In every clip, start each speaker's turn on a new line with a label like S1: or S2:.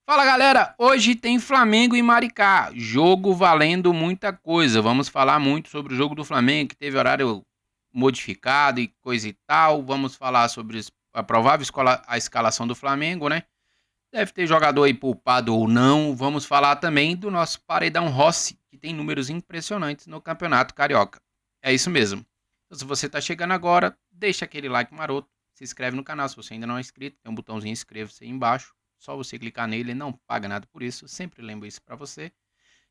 S1: Fala galera, hoje tem Flamengo e Maricá, jogo valendo muita coisa. Vamos falar muito sobre o jogo do Flamengo, que teve horário modificado e coisa e tal. Vamos falar sobre a provável a escalação do Flamengo, né? Deve ter jogador aí poupado ou não. Vamos falar também do nosso Paredão Rossi, que tem números impressionantes no Campeonato Carioca. É isso mesmo. Então, se você está chegando agora, deixa aquele like maroto, se inscreve no canal se você ainda não é inscrito, tem um botãozinho inscreva-se aí embaixo. Só você clicar nele, não paga nada por isso, sempre lembro isso para você.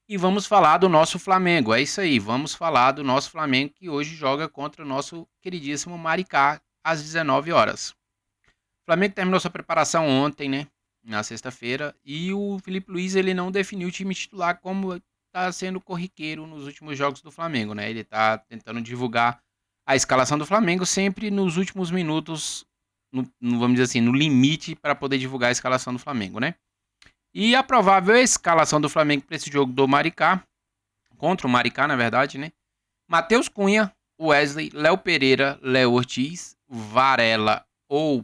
S1: E vamos falar do nosso Flamengo, é isso aí, vamos falar do nosso Flamengo que hoje joga contra o nosso queridíssimo Maricá às 19 horas. O Flamengo terminou sua preparação ontem, né, na sexta-feira, e o Felipe Luiz ele não definiu o time titular como está sendo corriqueiro nos últimos jogos do Flamengo, né? Ele está tentando divulgar a escalação do Flamengo sempre nos últimos minutos, vamos dizer assim, no limite para poder divulgar a escalação do Flamengo, né? E a provável escalação do Flamengo para esse jogo do Maricá, contra o Maricá, na verdade, né? Matheus Cunha, Wesley, Léo Pereira, Léo Ortiz, Varela ou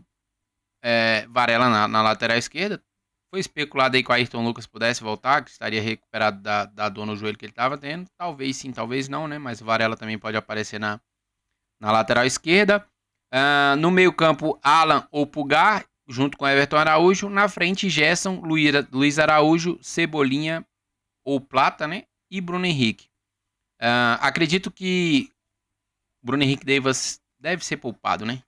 S1: Varela na lateral esquerda. Foi especulado aí que o Ayrton Lucas pudesse voltar, que estaria recuperado da dor no joelho que ele estava tendo. Talvez sim, talvez não, né? Mas o Varela também pode aparecer na lateral esquerda. No meio-campo, Alan ou Pulgar, junto com Everton Araújo. Na frente, Gerson, Luiz Araújo, Cebolinha ou Plata, né? E Bruno Henrique. Acredito que Bruno Henrique deve ser poupado, né?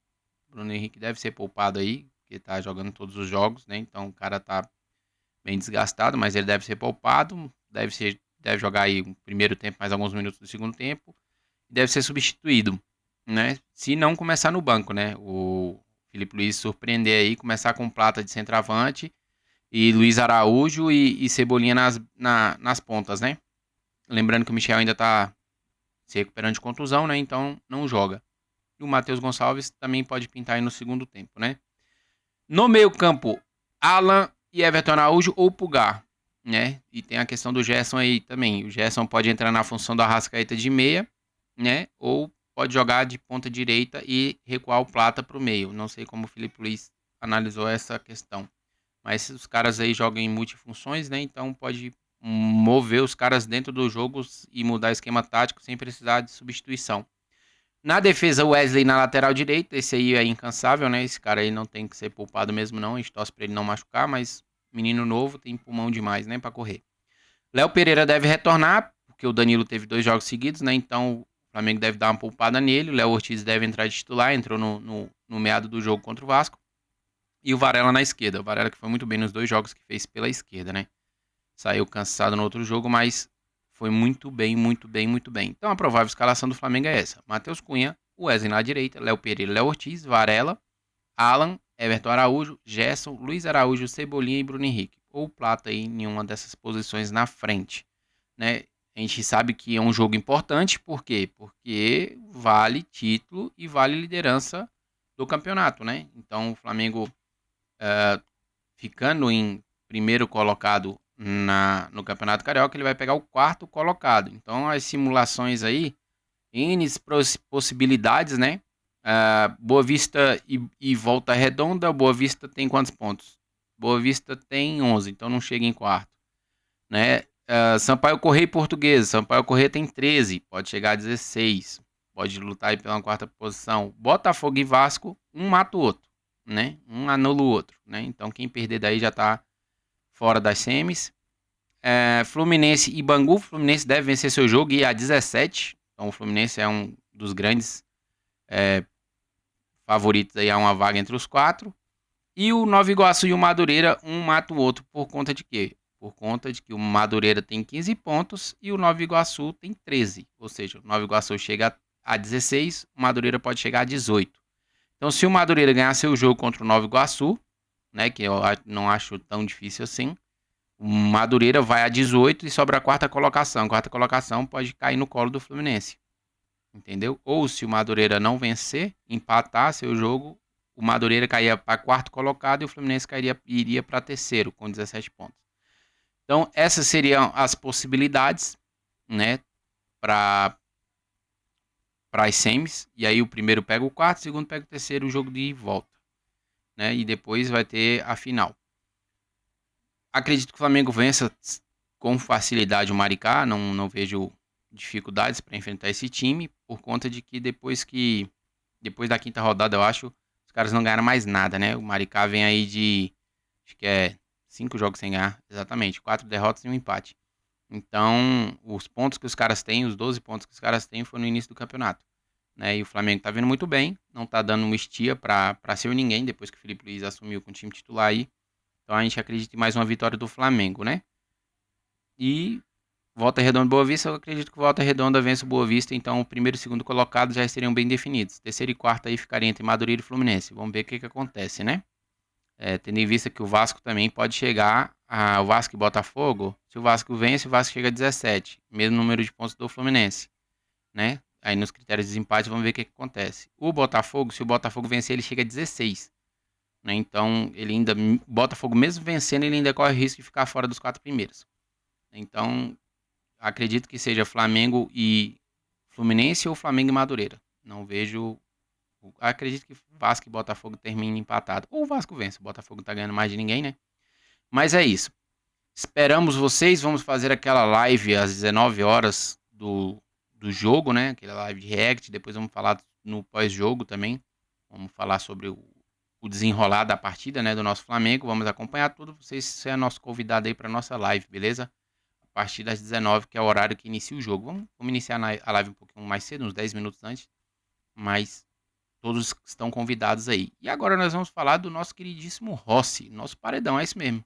S1: Bruno Henrique deve ser poupado aí, porque tá jogando todos os jogos, né? Então o cara tá bem desgastado, mas ele deve ser poupado. Deve jogar aí o primeiro tempo, mais alguns minutos do segundo tempo. Deve ser substituído, né? Se não começar no banco, né? O Felipe Luiz surpreender aí, começar com Plata de centroavante e Luiz Araújo e Cebolinha nas pontas, né? Lembrando que o Michel ainda tá se recuperando de contusão, né? Então não joga. E o Matheus Gonçalves também pode pintar aí no segundo tempo, né? No meio-campo, Alan e Everton Araújo ou Pulgar, né? E tem a questão do Gerson aí também. O Gerson pode entrar na função da Arrascaeta de meia, né? Ou pode jogar de ponta direita e recuar o Plata para o meio. Não sei como o Felipe Luiz analisou essa questão. Mas os caras aí jogam em multifunções, né? Então pode mover os caras dentro dos jogos e mudar esquema tático sem precisar de substituição. Na defesa, Wesley na lateral direita. Esse aí é incansável, né? Esse cara aí não tem que ser poupado mesmo, não. A gente torce pra ele não machucar, mas menino novo tem pulmão demais, né? Pra correr. Léo Pereira deve retornar, porque o Danilo teve 2 jogos seguidos, né? Então o Flamengo deve dar uma poupada nele. O Léo Ortiz deve entrar de titular, entrou no meado do jogo contra o Vasco. E o Varela na esquerda. O Varela que foi muito bem nos 2 jogos que fez pela esquerda, né? Saiu cansado no outro jogo, mas foi muito bem, muito bem, muito bem. Então a provável escalação do Flamengo é essa: Matheus Cunha, Wesley na direita, Léo Pereira, Léo Ortiz, Varela, Alan, Everton Araújo, Gerson, Luiz Araújo, Cebolinha e Bruno Henrique. Ou Plata aí em uma dessas posições na frente, né? A gente sabe que é um jogo importante, por quê? Porque vale título e vale liderança do campeonato, né? Então o Flamengo ficando em primeiro colocado no Campeonato Carioca, ele vai pegar o quarto colocado. Então as simulações aí, N possibilidades, né? Boa Vista e Volta Redonda, Boa Vista tem quantos pontos? Boa Vista tem 11, então não chega em quarto, né? Sampaio Corrêa e Portuguesa, Sampaio Corrêa tem 13, pode chegar a 16, pode lutar aí pela quarta posição. Botafogo e Vasco, um mata o outro, né? Um anula o outro, né? Então quem perder daí já tá fora das semis. Fluminense e Bangu, Fluminense deve vencer seu jogo e ir a 17, então o Fluminense é um dos grandes favoritos aí a uma vaga entre os quatro. E o Nova Iguaçu e o Madureira, um mata o outro por conta de quê? Por conta de que o Madureira tem 15 pontos e o Nova Iguaçu tem 13. Ou seja, o Nova Iguaçu chega a 16, o Madureira pode chegar a 18. Então, se o Madureira ganhar seu jogo contra o Nova Iguaçu, né, que eu não acho tão difícil assim, o Madureira vai a 18 e sobra a quarta colocação. A quarta colocação pode cair no colo do Fluminense. Entendeu? Ou se o Madureira não vencer, empatar seu jogo, o Madureira caía para quarto colocado e o Fluminense iria para terceiro com 17 pontos. Então, essas seriam as possibilidades, né, para as semis. E aí o primeiro pega o quarto, o segundo pega o terceiro, o jogo de volta, né? E depois vai ter a final. Acredito que o Flamengo vença com facilidade o Maricá, não vejo dificuldades para enfrentar esse time, por conta de que depois da quinta rodada, eu acho, os caras não ganharam mais nada, né? O Maricá vem aí de, acho que é 5 jogos sem ganhar, exatamente, 4 derrotas e um empate. Então, os pontos que os caras têm, os 12 pontos que os caras têm, foi no início do campeonato. Né? E o Flamengo tá vindo muito bem, não tá dando uma estia pra ser ninguém, depois que o Felipe Luiz assumiu com o time titular aí. Então a gente acredita em mais uma vitória do Flamengo, né? E Volta Redonda e Boa Vista, eu acredito que Volta Redonda vence o Boa Vista, então o primeiro e o segundo colocado já seriam bem definidos. Terceiro e quarto aí ficaria entre Madureira e Fluminense. Vamos ver o que acontece, né? Tendo em vista que o Vasco também pode chegar, o Vasco e Botafogo, se o Vasco vence, o Vasco chega a 17, mesmo número de pontos do Fluminense, né? Aí nos critérios de desempate, vamos ver o que acontece. O Botafogo, se o Botafogo vencer, ele chega a 16, né? Então, ele ainda, Botafogo mesmo vencendo, ele ainda corre o risco de ficar fora dos 4 primeiros. Então, acredito que seja Flamengo e Fluminense ou Flamengo e Madureira. Não vejo. Acredito que Vasco e Botafogo terminem empatado. Ou o Vasco vence. O Botafogo tá ganhando mais de ninguém, né? Mas é isso. Esperamos vocês. Vamos fazer aquela live às 19 horas do jogo, né? Aquela live de react. Depois vamos falar no pós-jogo também. Vamos falar sobre o desenrolar da partida, né? Do nosso Flamengo. Vamos acompanhar tudo. Você é nosso convidado aí para nossa live, beleza? A partir das 19, que é o horário que inicia o jogo. Vamos iniciar a live um pouquinho mais cedo, uns 10 minutos antes. Mas todos estão convidados aí. E agora nós vamos falar do nosso queridíssimo Rossi, nosso paredão, é isso mesmo.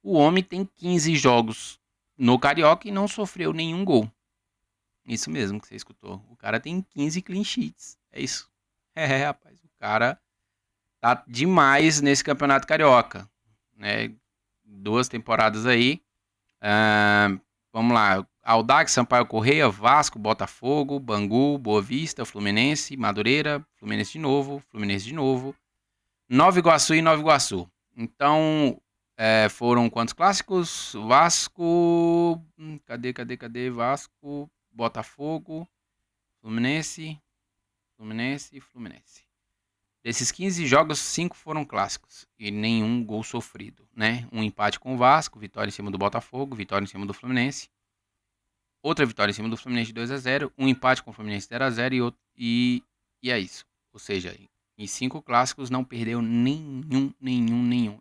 S1: O homem tem 15 jogos no Carioca e não sofreu nenhum gol. Isso mesmo que você escutou. O cara tem 15 clean sheets. É isso. Rapaz, o cara tá demais nesse Campeonato Carioca. Né? 2 temporadas aí. Vamos lá. Audax, Sampaio Correia, Vasco, Botafogo, Bangu, Boa Vista, Fluminense, Madureira, Fluminense de novo, Nova Iguaçu e Nova Iguaçu. Então, foram quantos clássicos? Vasco. Cadê? Vasco, Botafogo, Fluminense. Desses 15 jogos, 5 foram clássicos e nenhum gol sofrido, né? Um empate com o Vasco, vitória em cima do Botafogo, vitória em cima do Fluminense. Outra vitória em cima do Fluminense de 2-0, um empate com o Fluminense 0-0 e é isso. Ou seja, em 5 clássicos não perdeu nenhum.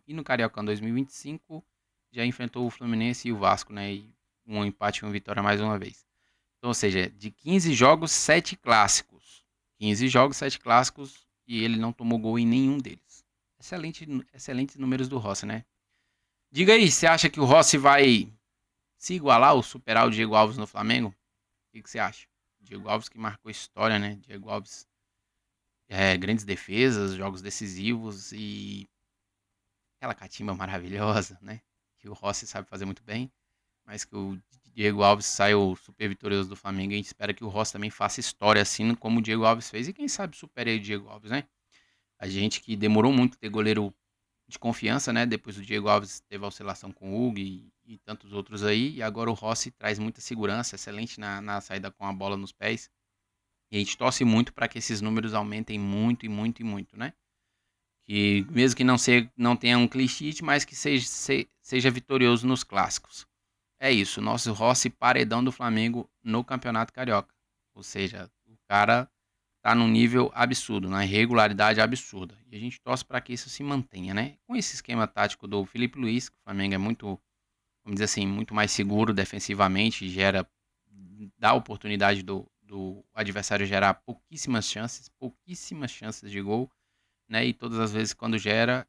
S1: E no Cariocão 2025 já enfrentou o Fluminense e o Vasco, né? E um empate e uma vitória mais uma vez. Então, ou seja, de 15 jogos, 7 clássicos. 15 jogos, 7 clássicos e ele não tomou gol em nenhum deles. Excelentes números do Rossi, né? Diga aí, você acha que o Rossi vai se igualar ou superar o Diego Alves no Flamengo? O que você acha? Diego Alves que marcou história, né? Diego Alves, grandes defesas, jogos decisivos e aquela catimba maravilhosa, né? Que o Rossi sabe fazer muito bem, mas que o Diego Alves saiu super vitorioso do Flamengo e a gente espera que o Rossi também faça história assim como o Diego Alves fez e quem sabe supere aí o Diego Alves, né? A gente que demorou muito ter goleiro de confiança, né? Depois o Diego Alves teve a oscilação com o Hugo e tantos outros aí. E agora o Rossi traz muita segurança, excelente na saída com a bola nos pés. E a gente torce muito para que esses números aumentem muito, né? Que mesmo que não tenha um clean sheet, mas que seja vitorioso nos clássicos. É isso, nosso Rossi paredão do Flamengo no Campeonato Carioca. Ou seja, o cara tá num nível absurdo, na irregularidade absurda. E a gente torce para que isso se mantenha, né? Com esse esquema tático do Felipe Luiz, que o Flamengo é muito, vamos dizer assim, muito mais seguro defensivamente, dá oportunidade do adversário gerar pouquíssimas chances de gol, né? E todas as vezes quando gera,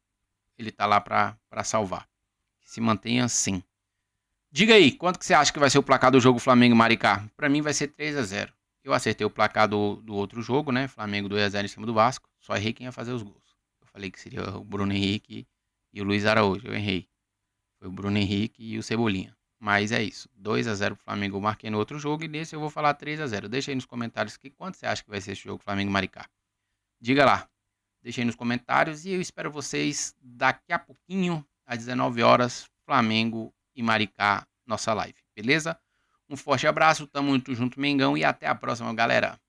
S1: ele tá lá para salvar. Que se mantenha assim. Diga aí, quanto que você acha que vai ser o placar do jogo Flamengo e Maricá? Para mim vai ser 3-0. Eu acertei o placar do outro jogo, né? Flamengo 2-0 em cima do Vasco. Só errei quem ia fazer os gols. Eu falei que seria o Bruno Henrique e o Luiz Araújo. Eu errei. Foi o Bruno Henrique e o Cebolinha. Mas é isso. 2-0 pro Flamengo eu marquei no outro jogo. E nesse eu vou falar 3-0. Deixa aí nos comentários quanto você acha que vai ser esse jogo Flamengo e Maricá. Diga lá. Deixa aí nos comentários. E eu espero vocês daqui a pouquinho, às 19 horas, Flamengo e Maricá, nossa live. Beleza? Um forte abraço, tamo muito junto, Mengão, e até a próxima, galera.